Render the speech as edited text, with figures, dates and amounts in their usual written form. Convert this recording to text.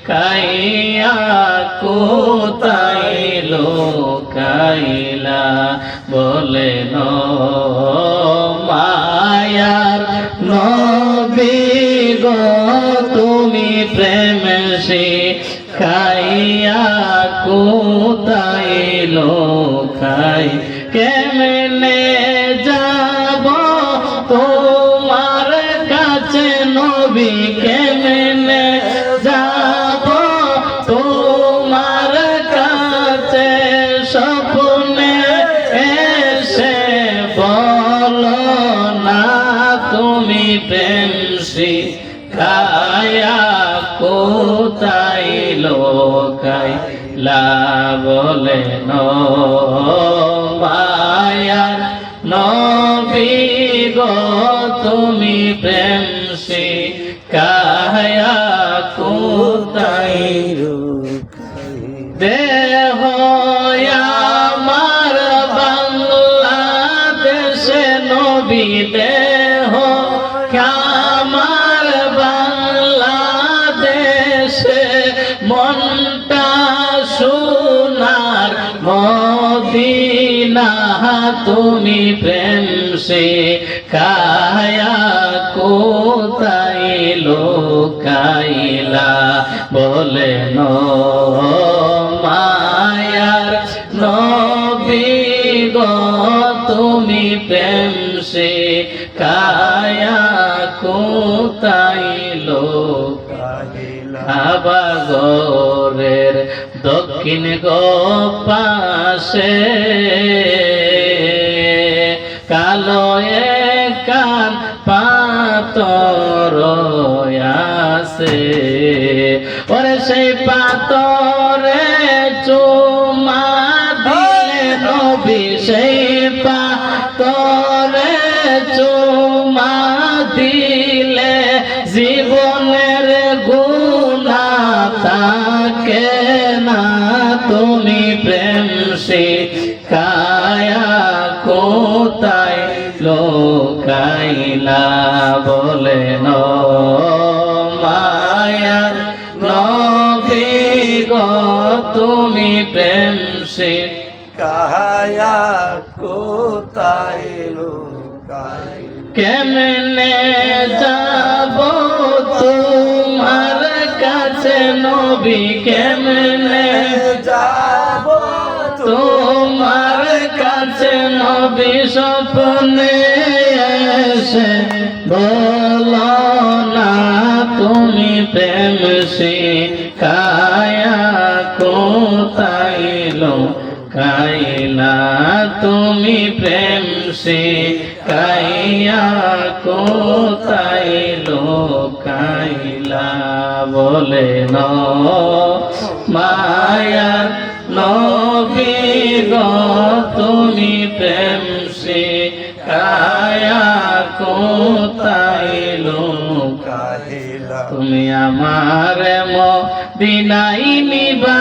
Kayah কোথায় লোকাইলা বলেন মায়ার নবী গো তুমি প্রেম শিখাইয়া কোথায় লোকাই কেমনে যাব তোমার কাছে নবী কেমনে যাব তোমার কাছে স্বপ্নে এসে বলো না তুমি প্রেম শিখায়া কোথায় লোকাইলা বলেন মায়ার নবী গো তুমি প্রেম শিখায়া কোথায় দেহ আমার বাংলাদেশে নবী দেহ আমার বাংলাদেশে মনটা সোনার মদিনা তুমি প্রেম শিখায়া কোথায় লোকাইলা বলেন মায়ার নবী গো তুমি প্রেম শিখায়া কোথায় লোকাইলা বাগরের দক্ষিণ গো পাশে কালো কান পাতর আছে ওরে সেই পাতরে চুমা দিলে নবী সেই পাতরে চুমা দিলে জীবনের গুনাহ থাকে না তুমি প্রেম শিখায়া কোথায় লোকাইলা বলেন মায়ার নবী গো তুমি প্রেম শিখায়া কোথায় লোকাইলা কেমনে যাব তোমার কাছে নবী কেমনে যাব তোমার কাছে নবী স্বপ্নে এসে বলো না তুমি প্রেম শিখায়া কোথায় লোকাইলা তুমি প্রেম শিখায়া কোথায় লোকাইলা বলেন মায়ার নবী গো তুমি প্রেম শিখায়া কোথায় লোকাইলা লোকাইলা তুমি আমার মদিনায় নিবা।